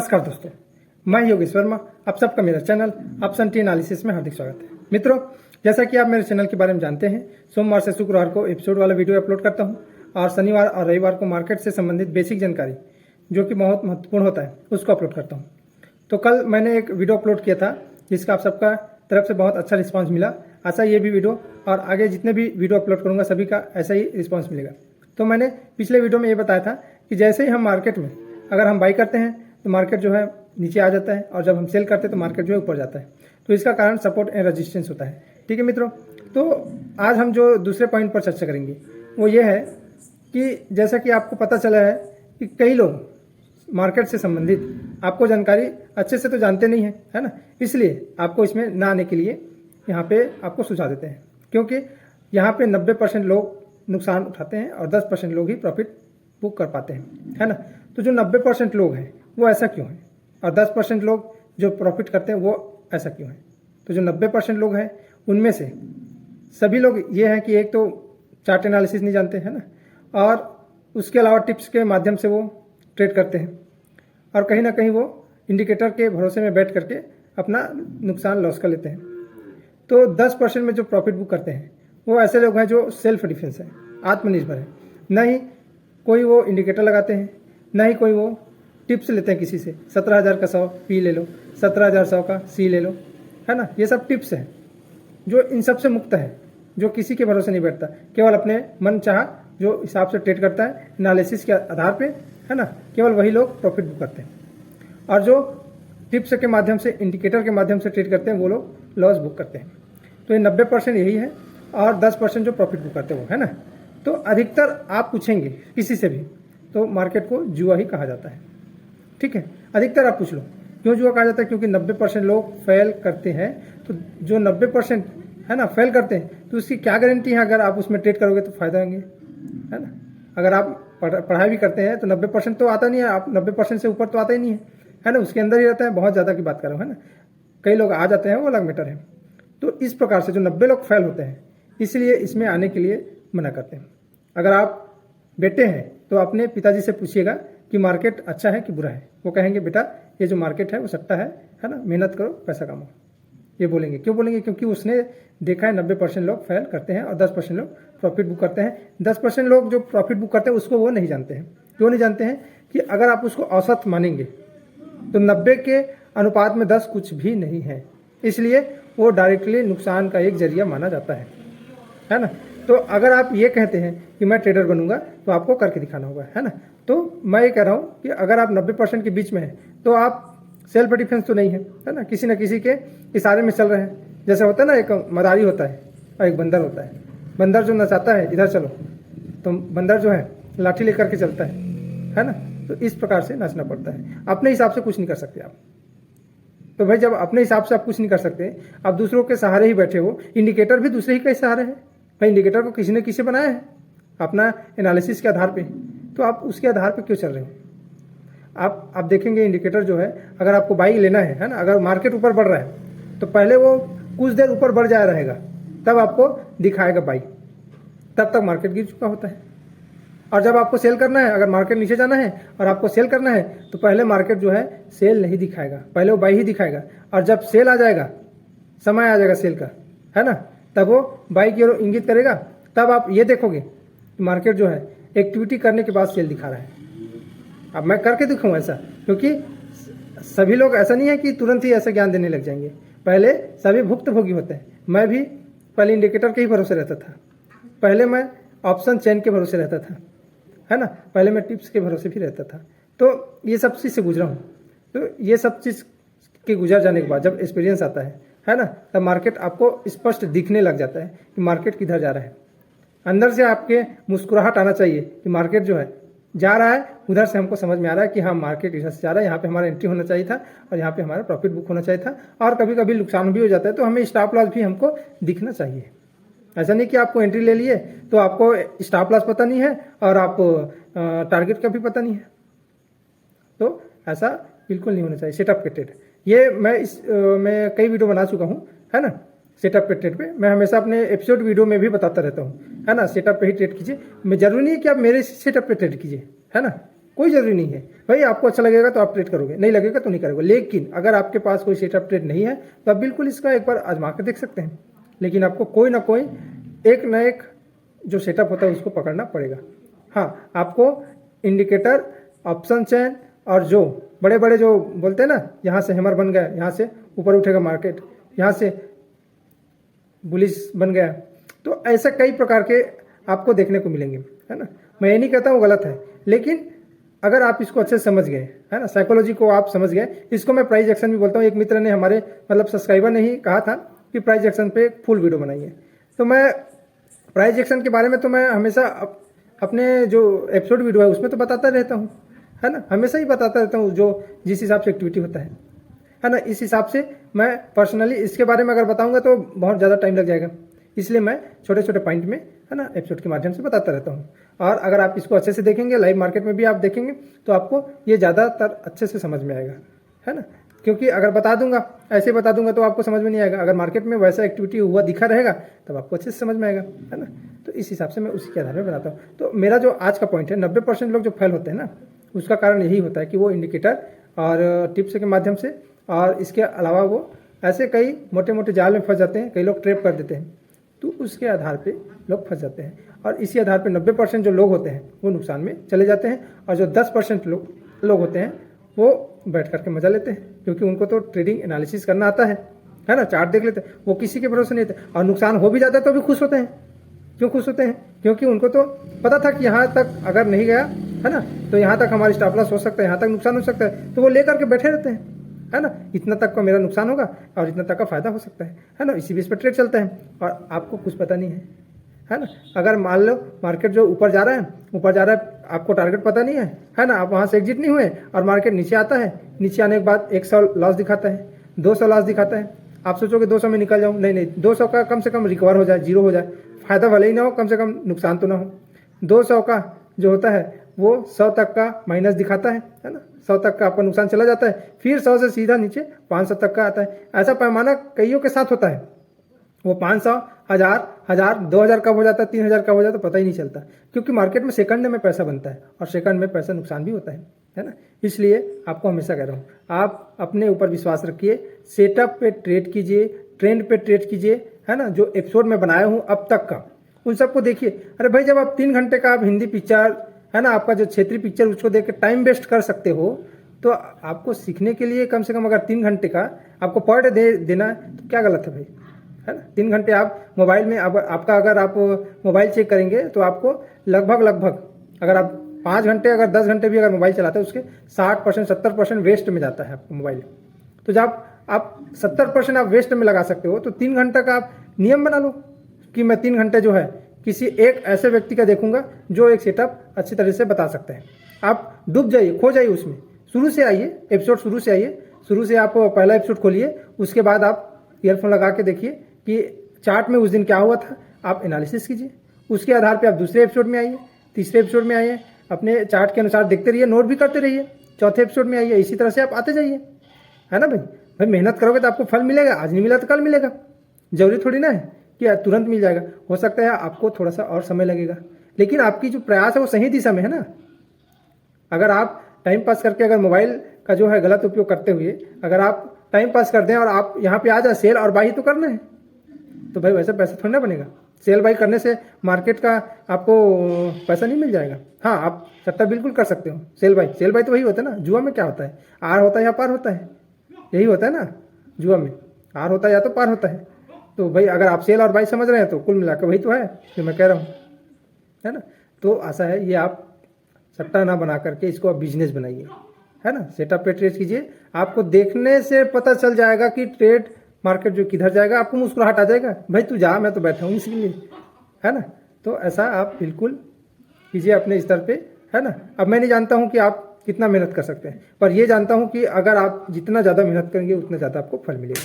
नमस्कार दोस्तों, मैं योगेश वर्मा। आप सबका मेरा चैनल ऑप्शन टी एनालिसिस में हार्दिक स्वागत है। मित्रों, जैसा कि आप मेरे चैनल के बारे में जानते हैं, सोमवार से शुक्रवार को एपिसोड वाला वीडियो अपलोड करता हूं और शनिवार और रविवार को मार्केट से संबंधित बेसिक जानकारी जो कि बहुत महत्वपूर्ण होता है उसको अपलोड करता हूं। तो कल मैंने एक वीडियो अपलोड किया था जिसका आप सबका तरफ से बहुत अच्छा रिस्पांस मिला। आशा ये भी वीडियो और आगे जितने भी वीडियो अपलोड करूँगा सभी का ऐसा ही रिस्पॉन्स मिलेगा। तो मैंने पिछले वीडियो में ये बताया था कि जैसे ही हम मार्केट में अगर हम बाई करते हैं तो मार्केट जो है नीचे आ जाता है और जब हम सेल करते हैं तो मार्केट जो है ऊपर जाता है। तो इसका कारण सपोर्ट एंड रेजिस्टेंस होता है। ठीक है मित्रों, तो आज हम जो दूसरे पॉइंट पर चर्चा करेंगे वो ये है कि जैसा कि आपको पता चला है कि कई लोग मार्केट से संबंधित आपको जानकारी अच्छे से तो जानते नहीं हैं, है ना। इसलिए आपको इसमें ना आने के लिए यहाँ पे आपको सुझाव देते हैं, क्योंकि यहाँ पे 90% लोग नुकसान उठाते हैं और 10% लोग ही प्रॉफिट बुक कर पाते हैं, है ना। तो जो 90% लोग हैं वो ऐसा क्यों है और 10% लोग जो प्रॉफिट करते हैं वो ऐसा क्यों है। तो जो 90% लोग हैं उनमें से सभी लोग ये हैं कि एक तो चार्ट एनालिसिस नहीं जानते, है ना, और उसके अलावा टिप्स के माध्यम से वो ट्रेड करते हैं और कहीं ना कहीं वो इंडिकेटर के भरोसे में बैठ करके अपना नुकसान लॉस कर लेते हैं। तो 10% में जो प्रॉफिट बुक करते हैं वो ऐसे लोग हैं जो सेल्फ डिफेंस है, आत्मनिर्भर है। न ही कोई वो इंडिकेटर लगाते हैं, न ही कोई वो टिप्स लेते हैं किसी से। 17,000 का 100 पी ले लो, 17,100 का सी ले लो, है ना। ये सब टिप्स हैं जो इन सब से मुक्त है, जो किसी के भरोसे नहीं बैठता, केवल अपने मन चाह जो हिसाब से ट्रेड करता है एनालिसिस के आधार पे, है ना, केवल वही लोग प्रॉफिट बुक करते हैं। और जो टिप्स के माध्यम से, इंडिकेटर के माध्यम से ट्रेड करते हैं वो लोग लॉस बुक करते हैं। तो ये 90% यही है और 10% जो प्रॉफिट बुक करते हैं वो, है ना। तो अधिकतर आप पूछेंगे किसी से भी तो मार्केट को जुआ ही कहा जाता है। ठीक है, अधिकतर आप पूछ लो क्यों जुआ कहा जाता है, क्योंकि 90% लोग फेल करते हैं। तो जो 90% है ना फेल करते हैं तो उसकी क्या गारंटी है अगर आप उसमें ट्रेड करोगे तो फायदा होंगे, है ना। अगर आप पढ़ाई भी करते हैं तो 90% तो आता नहीं है, आप 90% से ऊपर तो आता ही नहीं है ना, उसके अंदर ही रहता है। बहुत ज़्यादा की बात करो, है ना, कई लोग आ जाते हैं वो अलग मैटर है। तो इस प्रकार से जो 90 लोग फेल होते हैं इसलिए इसमें आने के लिए मना करते हैं। अगर आप बेटे हैं तो अपने पिताजी से पूछिएगा कि मार्केट अच्छा है कि बुरा है। वो कहेंगे बेटा ये जो मार्केट है वो सट्टा है ना, मेहनत करो पैसा कमाओ। ये बोलेंगे, क्यों बोलेंगे, क्योंकि उसने देखा है 90% लोग फेल करते हैं और 10% लोग प्रॉफिट बुक करते हैं। 10% लोग जो प्रॉफिट बुक करते हैं उसको वो नहीं जानते हैं। क्यों नहीं जानते हैं कि अगर आप उसको औसत मानेंगे तो 90 के अनुपात में 10 कुछ भी नहीं है, इसलिए वो डायरेक्टली नुकसान का एक जरिया माना जाता है ना। तो अगर आप ये कहते हैं कि मैं ट्रेडर बनूंगा तो आपको करके दिखाना होगा, है ना। तो मैं ये कह रहा हूँ कि अगर आप 90% के बीच में हैं तो आप सेल्फ डिफेंस तो नहीं है ना, किसी न किसी के इशारे में चल रहे हैं। जैसे होता है ना, एक मदारी होता है और एक बंदर होता है। बंदर जो नचाता है इधर चलो, तो बंदर जो है लाठी लेकर के चलता है ना। तो इस प्रकार से नाचना पड़ता है, अपने हिसाब से कुछ नहीं कर सकते आप। तो भाई जब अपने हिसाब से आप कुछ नहीं कर सकते, आप दूसरों के सहारे ही बैठे हो। इंडिकेटर भी दूसरे ही के सहारे है भाई, इंडिकेटर को किसी ने किसी बनाया है अपना एनालिसिस के आधार पे, तो आप उसके आधार पे क्यों चल रहे हो। आप देखेंगे इंडिकेटर जो है, अगर आपको बाई लेना है ना, अगर मार्केट ऊपर बढ़ रहा है तो पहले वो कुछ देर ऊपर बढ़ जाया रहेगा तब आपको दिखाएगा बाई, तब तक मार्केट गिर चुका होता है। और जब आपको सेल करना है, अगर मार्केट नीचे जाना है और आपको सेल करना है तो पहले मार्केट जो है सेल नहीं दिखाएगा, पहले वो बाई ही दिखाएगा। और जब सेल आ जाएगा, समय आ जाएगा सेल का, है ना, तब वो बाई की ओर इंगित करेगा। तब आप ये देखोगे कि मार्केट जो है एक्टिविटी करने के बाद सेल दिखा रहा है। अब मैं करके दिखाऊँ ऐसा, क्योंकि सभी लोग ऐसा नहीं है कि तुरंत ही ऐसा ज्ञान देने लग जाएंगे, पहले सभी भुक्तभोगी होते हैं। मैं भी पहले इंडिकेटर के ही भरोसे रहता था, पहले मैं ऑप्शन चेन के भरोसे रहता था, है ना, पहले मैं टिप्स के भरोसे भी रहता था। तो ये सब चीज़ से गुजरा हूँ। तो ये सब चीज़ के गुजर जाने के बाद जब एक्सपीरियंस आता है ना, तब मार्केट आपको स्पष्ट दिखने लग जाता है कि मार्केट किधर जा रहा है। अंदर से आपके मुस्कुराहट आना चाहिए कि मार्केट जो है जा रहा है उधर से, हमको समझ में आ रहा है कि हाँ मार्केट इधर से जा रहा है, यहाँ पे हमारा एंट्री होना चाहिए था और यहाँ पे हमारा प्रॉफिट बुक होना चाहिए था। और कभी कभी नुकसान भी हो जाता है तो हमें स्टॉप लॉस भी हमको दिखना चाहिए। ऐसा नहीं कि आपको एंट्री ले लिए तो आपको स्टॉप लॉस पता नहीं है और आप टारगेट का भी पता नहीं है। तो ऐसा बिल्कुल नहीं होना चाहिए। सेटअप के ट्रेड ये मैं कई वीडियो बना चुका हूँ, है ना। सेटअप पे ट्रेड पे मैं हमेशा अपने एपिसोड वीडियो में भी बताता रहता हूँ, है ना। सेटअप पे ही ट्रेड कीजिए, मैं जरूरी नहीं है कि आप मेरे सेटअप पे ट्रेड कीजिए, है ना। कोई ज़रूरी नहीं है भाई, आपको अच्छा लगेगा तो आप ट्रेड करोगे, नहीं लगेगा तो नहीं करोगे। लेकिन अगर आपके पास कोई सेटअप ट्रेड नहीं है तो आप बिल्कुल इसका एक बार आजमा कर देख सकते हैं। लेकिन आपको कोई ना कोई एक न एक जो सेटअप होता है उसको पकड़ना पड़ेगा। हाँ, आपको इंडिकेटर, ऑप्शन चेन और जो बड़े बड़े जो बोलते हैं ना, यहाँ से हैमर बन गया, यहाँ से ऊपर उठेगा मार्केट, यहाँ से बुलिश बन गया, तो ऐसे कई प्रकार के आपको देखने को मिलेंगे, है ना। मैं ये नहीं कहता हूँ गलत है, लेकिन अगर आप इसको अच्छे से समझ गए, है ना, साइकोलॉजी को आप समझ गए, इसको मैं प्राइस एक्शन भी बोलता हूँ। एक मित्र ने, हमारे मतलब सब्सक्राइबर ने ही कहा था कि प्राइस एक्शन पे एक फुल वीडियो बनाइए, तो मैं प्राइस एक्शन के बारे में तो मैं हमेशा अपने जो एपिसोड वीडियो है उसमें तो बताता रहता हूँ, है ना, हमेशा ही बताता रहता हूँ जो जिस हिसाब से एक्टिविटी होता है ना। इस हिसाब से मैं पर्सनली इसके बारे में अगर बताऊँगा तो बहुत ज़्यादा टाइम लग जाएगा, इसलिए मैं छोटे छोटे पॉइंट में, है ना, एपिसोड के माध्यम से बताता रहता हूँ। और अगर आप इसको अच्छे से देखेंगे, लाइव मार्केट में भी आप देखेंगे, तो आपको ये ज़्यादातर अच्छे से समझ में आएगा, है ना। क्योंकि अगर बता दूंगा, ऐसे बता दूंगा तो आपको समझ में नहीं आएगा। अगर मार्केट में वैसा एक्टिविटी हुआ दिखा रहेगा तब आपको अच्छे से समझ में आएगा, है ना। तो इस हिसाब से मैं उसी के आधार पर बताता हूँ। तो मेरा जो आज का पॉइंट है, 90% लोग जो फेल होते हैं ना, उसका कारण यही होता है कि वो इंडिकेटर और टिप्स के माध्यम से, और इसके अलावा वो ऐसे कई मोटे मोटे जाल में फंस जाते हैं, कई लोग ट्रैप कर देते हैं, तो उसके आधार पे लोग फंस जाते हैं। और इसी आधार पे 90% जो लोग होते हैं वो नुकसान में चले जाते हैं, और जो 10% लोग होते हैं वो बैठ करके मजा लेते हैं, क्योंकि उनको तो ट्रेडिंग एनालिसिस करना आता है ना, चार्ट देख लेते हैं, वो किसी के भरोसे नहीं होते, और नुकसान हो भी जाता है तो भी खुश होते हैं। क्यों खुश होते हैं? क्योंकि उनको तो पता था कि यहाँ तक अगर नहीं गया, है ना, तो यहाँ तक हमारी स्टॉप लॉस हो सकता है, यहाँ तक नुकसान हो सकता है, तो वो लेकर के बैठे रहते हैं, है ना। इतना तक का मेरा नुकसान होगा और इतना तक का फायदा हो सकता है ना। इसी बेस पर ट्रेड चलता है, और आपको कुछ पता नहीं है ना। अगर मान लो मार्केट जो ऊपर जा रहा है, आपको टारगेट पता नहीं है ना, आप वहाँ से एग्जिट नहीं हुए, और मार्केट नीचे आता है, नीचे आने के बाद 100 लॉस दिखाता है, 200 लॉस दिखाता है। आप सोचोगे 200 में निकल जाऊँ, नहीं, 200 का कम से कम रिकवर हो जाए, जीरो हो जाए, फायदा भले ही ना हो, कम से कम नुकसान तो ना हो। 200 का जो होता है वो 100 तक का माइनस दिखाता है ना, 100 तक का आपका नुकसान चला जाता है, फिर 100 से सीधा नीचे 500 तक का आता है। ऐसा पैमाना कईयों के साथ होता है, वो 500, 1000, 2000 कब हो जाता है, 3000 कब हो जाता है, पता ही नहीं चलता, क्योंकि मार्केट में सेकंड में पैसा बनता है, और सेकंड में पैसा नुकसान भी होता है ना। इसलिए आपको हमेशा कह रहा हूँ, आप अपने ऊपर विश्वास रखिए, सेटअप पे ट्रेड कीजिए, ट्रेंड पे ट्रेड कीजिए, है ना। जो एपिसोड में बनाया हूँ अब तक का, उन सबको देखिए। अरे भाई, जब आप 3 घंटे का आप हिंदी पिक्चर, है ना, आपका जो क्षेत्रीय पिक्चर, उसको देख के टाइम वेस्ट कर सकते हो, तो आपको सीखने के लिए कम से कम अगर 3 घंटे का आपको पर डे देना है तो क्या गलत है भाई, है ना। 3 घंटे आप मोबाइल में, आपका अगर आप मोबाइल चेक करेंगे तो आपको लगभग अगर आप 5 घंटे, अगर 10 घंटे भी अगर मोबाइल चलाते हैं, उसके 60%, 70% वेस्ट में जाता है आपका मोबाइल। तो जब आप 70% आप वेस्ट में लगा सकते हो, तो 3 घंटे का आप नियम बना लो कि मैं 3 घंटे जो है किसी एक ऐसे व्यक्ति का देखूंगा जो एक सेटअप अच्छी तरह से बता सकता है। आप डूब जाइए, खो जाइए उसमें, शुरू से आइए, एपिसोड शुरू से आइए, शुरू से आप पहला एपिसोड खोलिए, उसके बाद आप ईयरफोन लगा के देखिए कि चार्ट में उस दिन क्या हुआ था, आप एनालिसिस कीजिए, उसके आधार पे आप दूसरे एपिसोड में आइए, तीसरे एपिसोड में आइए, अपने चार्ट के अनुसार देखते रहिए, नोट भी करते रहिए, चौथे एपिसोड में आइए, इसी तरह से आप आते जाइए, है ना भाई। मेहनत करोगे तो आपको फल मिलेगा, आज नहीं मिला तो कल मिलेगा, जरूरी थोड़ी ना है कि तुरंत मिल जाएगा। हो सकता है आपको थोड़ा सा और समय लगेगा, लेकिन आपकी जो प्रयास है वो सही दिशा में है ना। अगर आप टाइम पास करके, अगर मोबाइल का जो है गलत उपयोग करते हुए अगर आप टाइम पास कर दें और आप यहाँ पे आ जाए, सेल और बाई तो करना है, तो भाई वैसे पैसा थोड़ी ना बनेगा। सेल बाई करने से मार्केट का आपको पैसा नहीं मिल जाएगा। हाँ, आप सट्टा बिल्कुल कर सकते हो, सेल बाई तो वही होता है ना। जुआ में क्या होता है, आर होता है या पार होता है, यही होता है ना। जुआ में आर होता है या तो पार होता है। तो भाई अगर आप सेल और बाई समझ रहे हैं तो कुल मिलाकर वही तो है जो मैं कह रहा हूँ, है ना। तो आशा है ये आप सट्टा ना बना करके इसको आप बिजनेस बनाइए, है ना। सेटअप पे ट्रेड कीजिए, आपको देखने से पता चल जाएगा कि ट्रेड मार्केट जो किधर जाएगा, आपको मुस्कुराहट आ जाएगा, भाई तू जा, मैं तो बैठा हूँ इसलिए, है ना। तो ऐसा आप बिल्कुल कीजिए अपने स्तर पे, है ना। अब मैं नहीं जानता हूँ कि आप कितना मेहनत कर सकते हैं, पर ये जानता हूँ कि अगर आप जितना ज़्यादा मेहनत करेंगे उतना ज़्यादा आपको फल मिलेगा।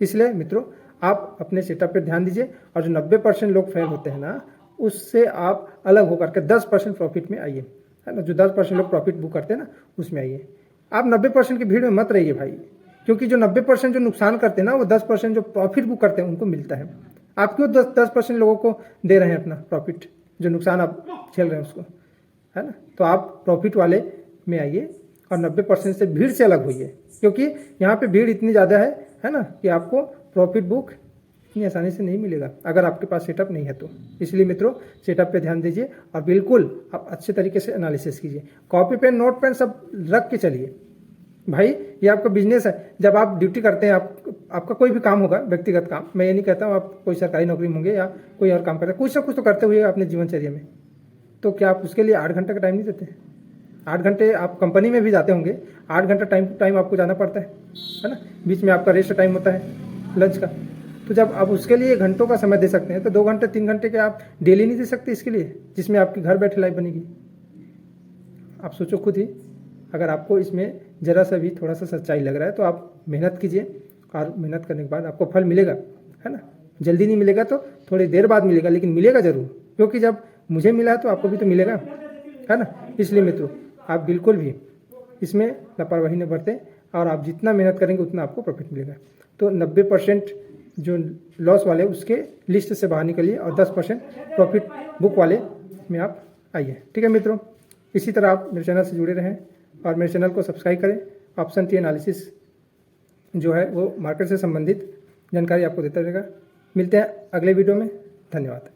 इसलिए मित्रों, आप अपने सेटअप पे ध्यान दीजिए, और जो 90% लोग फेल होते हैं ना, उससे आप अलग होकर के 10% प्रॉफिट में आइए, है ना। जो 10% लोग प्रॉफिट बुक करते हैं ना, उसमें आइए। आप 90% की भीड़ में मत रहिए भाई, क्योंकि जो 90% जो नुकसान करते हैं ना, वो 10% जो प्रॉफिट बुक करते हैं उनको मिलता है। आप क्यों 10% लोगों को दे रहे हैं अपना प्रॉफिट, जो नुकसान आप झेल रहे हैं उसको, है ना। तो आप प्रॉफिट वाले में आइए और 90% से भीड़ से अलग होइए, क्योंकि यहाँ पे भीड़ इतनी ज़्यादा है ना, कि आपको प्रॉफिट बुक इतनी आसानी से नहीं मिलेगा अगर आपके पास सेटअप नहीं है तो। इसलिए मित्रों सेटअप पे ध्यान दीजिए और बिल्कुल आप अच्छे तरीके से एनालिसिस कीजिए। कॉपी पेन नोट पेन सब रख के चलिए भाई, ये आपका बिजनेस है। जब आप ड्यूटी करते हैं, आपका कोई भी काम होगा, व्यक्तिगत काम, मैं ये नहीं कहता हूँ आप कोई सरकारी नौकरी में होंगे या कोई और काम करते हैं, कुछ ना कुछ तो करते हुए अपने जीवनचर्या में, तो क्या आप उसके लिए 8 घंटे का टाइम नहीं देते? 8 घंटे आप कंपनी में भी जाते होंगे, 8 घंटा टाइम आपको जाना पड़ता है ना, बीच में आपका रेस्ट टाइम होता है लंच का। तो जब आप उसके लिए घंटों का समय दे सकते हैं, तो 2 घंटे 3 घंटे के आप डेली नहीं दे सकते इसके लिए, जिसमें आपकी घर बैठे लाइफ बनेगी? आप सोचो खुद ही। अगर आपको इसमें ज़रा सा भी थोड़ा सा सच्चाई लग रहा है तो आप मेहनत कीजिए, और मेहनत करने के बाद आपको फल मिलेगा, है ना। जल्दी नहीं मिलेगा तो थोड़ी देर बाद मिलेगा, लेकिन मिलेगा ज़रूर, क्योंकि जब मुझे मिला है तो आपको भी तो मिलेगा, है ना। इसलिए मित्रों आप बिल्कुल भी इसमें लापरवाही न बरतें, और आप जितना मेहनत करेंगे उतना आपको प्रॉफिट मिलेगा। तो 90% जो लॉस वाले उसके लिस्ट से बाहर निकलिए और 10% प्रॉफिट बुक वाले में आप आइए। ठीक है मित्रों, इसी तरह आप मेरे चैनल से जुड़े रहें और मेरे चैनल को सब्सक्राइब करें। ऑप्शन टी एनालिसिस जो है वो मार्केट से संबंधित जानकारी आपको देता रहेगा। मिलते हैं अगले वीडियो में। धन्यवाद।